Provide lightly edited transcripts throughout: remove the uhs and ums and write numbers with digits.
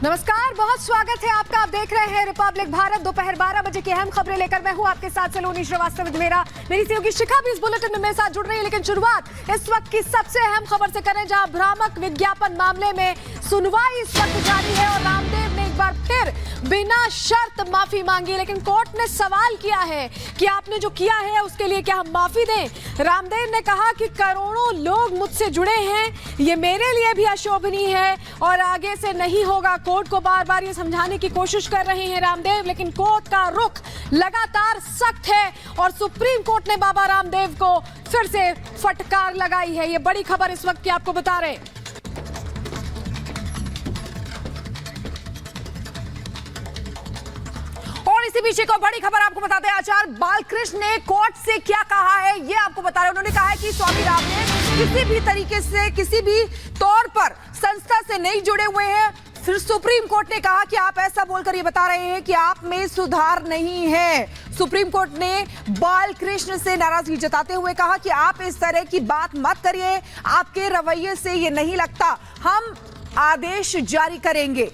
नमस्कार, बहुत स्वागत है आपका। आप देख रहे हैं रिपब्लिक भारत। दोपहर 12 बजे की अहम खबरें लेकर मैं हूं आपके साथ सलोनी श्रीवास्तव। मेरी सहयोगी शिखा भी इस बुलेटिन में मेरे साथ जुड़ रही है। लेकिन शुरुआत इस वक्त की सबसे अहम खबर से करें, जहां भ्रामक विज्ञापन मामले में सुनवाई इस वक्त जारी है और रामदेव ने एक बार फिर बिना शर्त माफी मांगी। लेकिन कोर्ट ने सवाल किया है कि आपने जो किया है उसके लिए क्या हम माफी दें। रामदेव ने कहा कि करोड़ों लोग मुझसे जुड़े हैं, ये मेरे लिए भी अशोभनीय है और आगे से नहीं होगा। कोर्ट को बार बार ये समझाने की कोशिश कर रहे हैं रामदेव, लेकिन कोर्ट का रुख लगातार सख्त है और सुप्रीम कोर्ट ने बाबा रामदेव को फिर से फटकार लगाई है। ये बड़ी खबर इस वक्त की आपको बता रहे हैं। और इसी बीच एक और बड़ी खबर आपको बताते हैं। आचार्य बालकृष्ण ने कोर्ट से क्या कहा है ये आपको बता रहे हैं। उन्होंने कहा है कि स्वामी रामदेव किसी भी तरीके से, किसी भी तौर पर संस्था से नहीं जुड़े हुए हैं। फिर सुप्रीम कोर्ट ने कहा कि आप ऐसा बोलकर ये बता रहे हैं कि आप में सुधार नहीं है। सुप्रीम कोर्ट ने बालकृष्ण से नाराजगी जताते हुए कहा कि आप इस तरह की बात मत करिए, आपके रवैये से ये नहीं लगता, हम आदेश जारी करेंगे।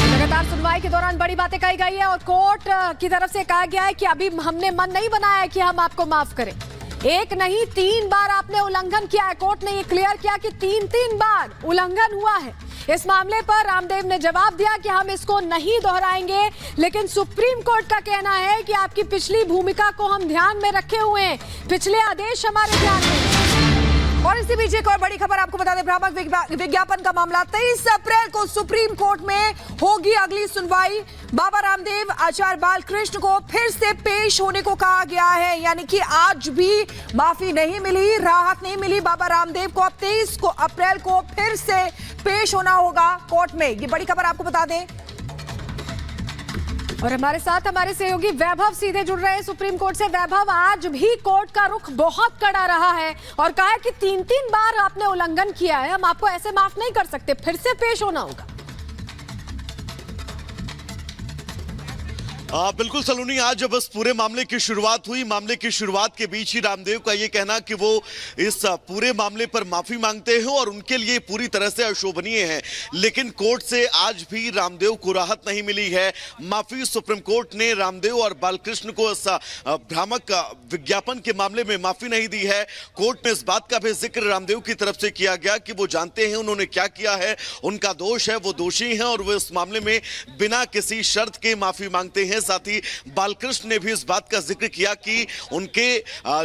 लगातार सुनवाई के दौरान बड़ी बातें कही गई है और कोर्ट की तरफ से कहा गया है कि अभी हमने मन नहीं बनाया है कि हम आपको माफ करें। एक नहीं 3 बार आपने उल्लंघन किया है। कोर्ट ने ये क्लियर किया कि 3 बार उल्लंघन हुआ है। इस मामले पर रामदेव ने जवाब दिया कि हम इसको नहीं दोहराएंगे, लेकिन सुप्रीम कोर्ट का कहना है कि आपकी पिछली भूमिका को हम ध्यान में रखे हुए हैं, पिछले आदेश हमारे ध्यान में। और इसी बीच एक और बड़ी खबर आपको बता दें, भ्रामक विज्ञापन का मामला 23 अप्रैल को सुप्रीम कोर्ट में होगी अगली सुनवाई। बाबा रामदेव, आचार्य बालकृष्ण को फिर से पेश होने को कहा गया है, यानी कि आज भी माफी नहीं मिली, राहत नहीं मिली बाबा रामदेव को। अब 23 अप्रैल को फिर से पेश होना होगा कोर्ट में। ये बड़ी खबर आपको बता दें। और हमारे साथ हमारे सहयोगी वैभव सीधे जुड़ रहे हैं सुप्रीम कोर्ट से। वैभव, आज भी कोर्ट का रुख बहुत कड़ा रहा है और कहा है कि 3 बार आपने उल्लंघन किया है, हम आपको ऐसे माफ नहीं कर सकते, फिर से पेश होना होगा। बिल्कुल सलोनी, आज जब इस पूरे मामले की शुरुआत हुई, मामले की शुरुआत के बीच ही रामदेव का ये कहना कि वो इस पूरे मामले पर माफी मांगते हैं और उनके लिए पूरी तरह से अशोभनीय है। लेकिन कोर्ट से आज भी रामदेव को राहत नहीं मिली है। माफी सुप्रीम कोर्ट ने रामदेव और बालकृष्ण को इस भ्रामक विज्ञापन के मामले में माफी नहीं दी है। कोर्ट ने इस बात का भी जिक्र रामदेव की तरफ से किया गया कि वो जानते हैं उन्होंने क्या किया है, उनका दोष है, वो दोषी हैं और वो इस मामले में बिना किसी शर्त के माफी मांगते हैं। साथ ही बालकृष्ण ने भी इस बात का जिक्र किया कि उनके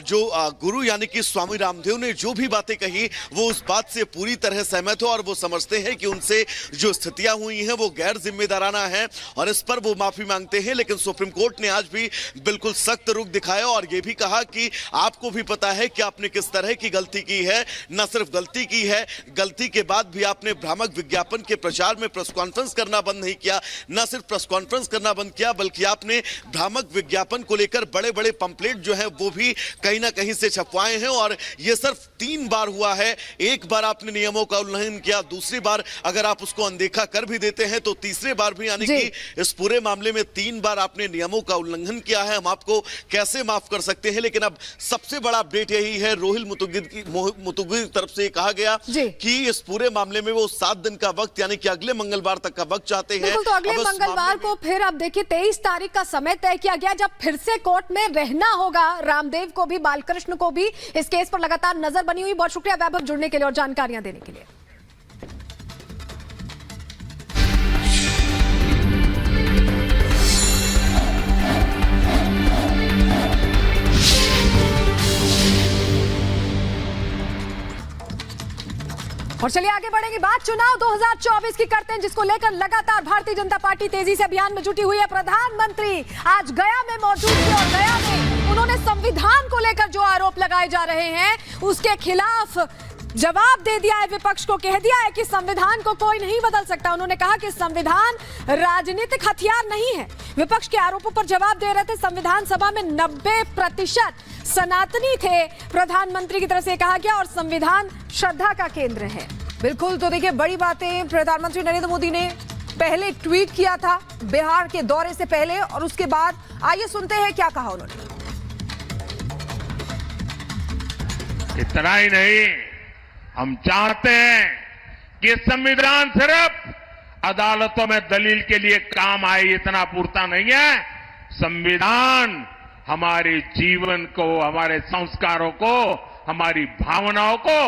जो गुरु यानी कि स्वामी रामदेव ने जो भी बातें कही वो उस बात से पूरी तरह सहमत हो और वो समझते हैं कि उनसे जो स्थितियां हुई हैं वो गैर जिम्मेदाराना है और इस पर वो माफी मांगते हैं। लेकिन सुप्रीम कोर्ट ने आज भी बिल्कुल सख्त रुख दिखाया और ये भी कहा कि आपको भी पता है कि आपने किस तरह की गलती की है। न सिर्फ गलती की है, गलती के बाद भी आपने भ्रामक विज्ञापन के प्रचार में प्रेस कॉन्फ्रेंस करना बंद नहीं किया। न सिर्फ प्रेस कॉन्फ्रेंस करना बंद किया बल्कि आपने भ्रामक विज्ञापन को लेकर बड़े बड़े पंपलेट जो है वो भी कहीं ना कहीं से छपवाए हैं और ये सिर्फ 3 बार हुआ है। एक बार आपने नियमों का उल्लंघन किया, दूसरी बार अगर आप उसको अनदेखा कर भी देते हैं तो तीसरे बार भी, यानी कि इस पूरे मामले में 3 बार आपने नियमों का उल्लंघन किया है। हम आपको कैसे माफ कर सकते हैं। लेकिन अब सबसे बड़ा अपडेट यही है, रोहिल मुतुगिर की तरफ से कहा गया कि इस पूरे मामले में वो 7 दिन का वक्त यानी कि अगले मंगलवार तक का वक्त चाहते हैं। तो अगले मंगलवार को फिर अब देखिए 23 तारीख का समय तय किया गया जब फिर से कोर्ट में रहना होगा। रामदेव को भी, बालकृष्ण को भी इस केस पर लगातार नजर बनी हुई। बहुत शुक्रिया वैभव जुड़ने के लिए और जानकारियां देने के लिए। और चलिए आगे बढ़ेंगे। बात चुनाव 2024 की करते हैं, जिसको लेकर लगातार भारतीय जनता पार्टी तेजी से अभियान में जुटी हुई है। प्रधानमंत्री आज गया में मौजूद थे और गया में उन्होंने संविधान को लेकर जो आरोप लगाए जा रहे हैं उसके खिलाफ जवाब दे दिया है। विपक्ष को कह दिया है कि संविधान को कोई नहीं बदल सकता। उन्होंने कहा कि संविधान राजनीतिक हथियार नहीं है। विपक्ष के आरोपों पर जवाब दे रहे थे। संविधान सभा में 90% सनातनी थे, प्रधानमंत्री की तरफ से कहा गया, और संविधान श्रद्धा का केंद्र है। बिल्कुल, तो देखिए बड़ी बातें प्रधानमंत्री नरेंद्र मोदी ने पहले ट्वीट किया था बिहार के दौरे से पहले और उसके बाद आइए सुनते हैं क्या कहा उन्होंने। इतना ही नहीं, हम चाहते हैं कि संविधान सिर्फ अदालतों में दलील के लिए काम आए इतना पूरता नहीं है। संविधान हमारे जीवन को, हमारे संस्कारों को, हमारी भावनाओं को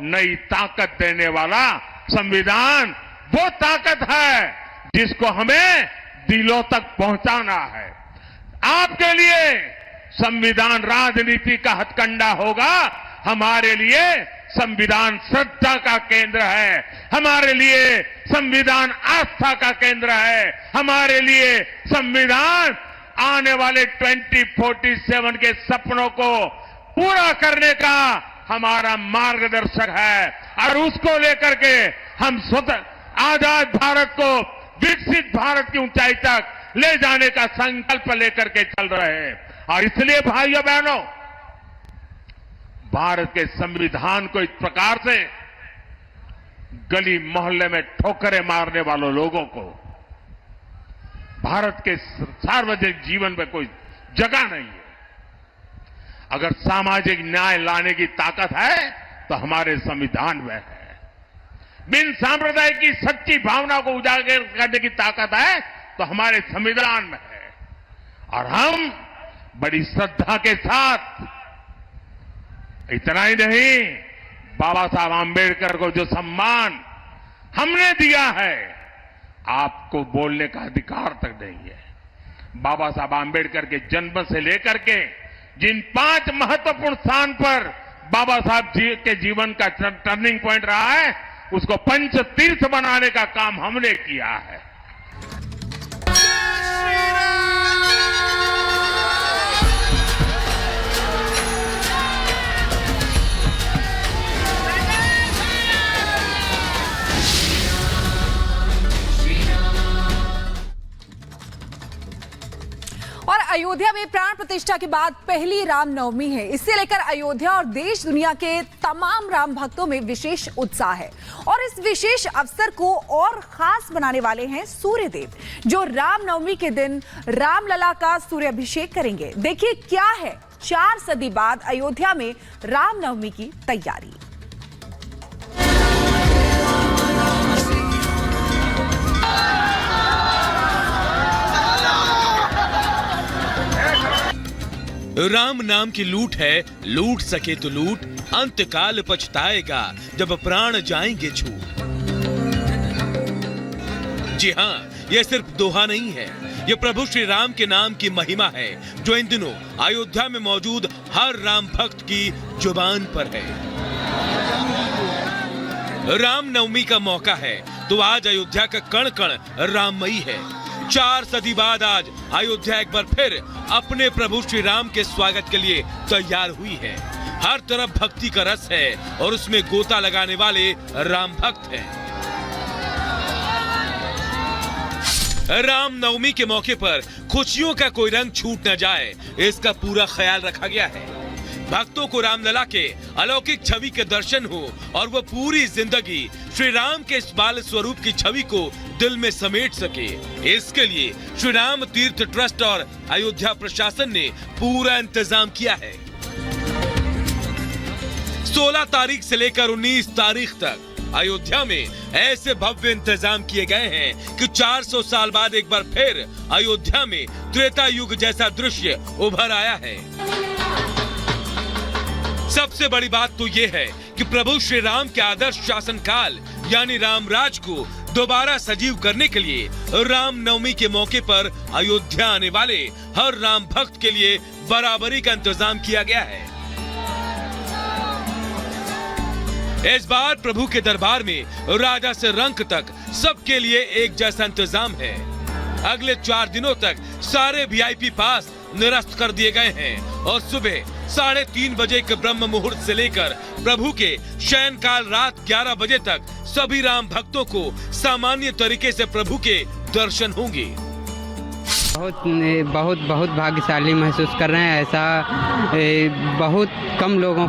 नई ताकत देने वाला संविधान वो ताकत है जिसको हमें दिलों तक पहुंचाना है। आपके लिए संविधान राजनीति का हथकंडा होगा, हमारे लिए संविधान श्रद्धा का केंद्र है, हमारे लिए संविधान आस्था का केंद्र है, हमारे लिए संविधान आने वाले 2047 के सपनों को पूरा करने का हमारा मार्गदर्शक है। और उसको लेकर के हम स्वतंत्र आजाद भारत को विकसित भारत की ऊंचाई तक ले जाने का संकल्प लेकर के चल रहे हैं। और इसलिए भाइयों बहनों, भारत के संविधान को इस प्रकार से गली मोहल्ले में ठोकरें मारने वालों लोगों को भारत के सार्वजनिक जीवन में कोई जगह नहीं है। अगर सामाजिक न्याय लाने की ताकत है तो हमारे संविधान में है। बिन सांप्रदायिक की सच्ची भावना को उजागर करने की ताकत है तो हमारे संविधान में है। और हम बड़ी श्रद्धा के साथ, इतना ही नहीं, बाबा साहब आंबेडकर को जो सम्मान हमने दिया है, आपको बोलने का अधिकार तक नहीं है। बाबा साहब आंबेडकर के जन्म से लेकर के जिन 5 महत्वपूर्ण स्थान पर बाबा साहब जी के जीवन का टर्निंग पॉइंट रहा है, उसको पंच तीर्थ बनाने का काम हमने किया है। और अयोध्या में प्राण प्रतिष्ठा के बाद पहली रामनवमी है। इससे लेकर अयोध्या और देश दुनिया के तमाम राम भक्तों में विशेष उत्साह है। और इस विशेष अवसर को और खास बनाने वाले हैं सूर्यदेव, जो रामनवमी के दिन रामलला का सूर्याभिषेक करेंगे। देखिए क्या है 4 सदी बाद अयोध्या में रामनवमी की तैयारी। राम नाम की लूट है, लूट सके तो लूट, अंतकाल पछताएगा जब प्राण जाएंगे छूट। जी हाँ, यह सिर्फ दोहा नहीं है, यह प्रभु श्री राम के नाम की महिमा है जो इन दिनों अयोध्या में मौजूद हर राम भक्त की जुबान पर है। राम नवमी का मौका है तो आज अयोध्या का कण कण राममयी है। 4 सदी बाद आज अयोध्या एक बार फिर अपने प्रभु श्री राम के स्वागत के लिए तैयार हुई है। हर तरफ भक्ति का रस है और उसमें गोता लगाने वाले राम भक्त हैं। राम नवमी के मौके पर खुशियों का कोई रंग छूट न जाए, इसका पूरा ख्याल रखा गया है। भक्तों को रामलला के अलौकिक छवि के दर्शन हो और वह पूरी जिंदगी श्री राम के इस बाल स्वरूप की छवि को दिल में समेट सके। इसके लिए श्री राम तीर्थ ट्रस्ट और अयोध्या प्रशासन ने पूरा इंतजाम किया है। 16 तारीख से लेकर 19 तारीख तक अयोध्या में ऐसे भव्य इंतजाम किए गए हैं कि 400 साल बाद एक बार फिर अयोध्या में त्रेता युग जैसा दृश्य उभर आया है। सबसे बड़ी बात तो ये है कि प्रभु श्री राम के आदर्श शासन काल यानी रामराज को दोबारा सजीव करने के लिए राम नवमी के मौके पर अयोध्या आने वाले हर राम भक्त के लिए बराबरी का इंतजाम किया गया है। इस बार प्रभु के दरबार में राजा से रंक तक सबके लिए एक जैसा इंतजाम है। अगले 4 दिनों तक सारे वीआईपी पास निरस्त कर दिए गए हैं और सुबह 3:30 बजे के ब्रह्म मुहूर्त से लेकर प्रभु के शयन काल रात 11 बजे तक सभी राम भक्तों को सामान्य तरीके से प्रभु के दर्शन होंगे। बहुत भाग्यशाली महसूस कर रहे हैं। ऐसा बहुत कम लोगों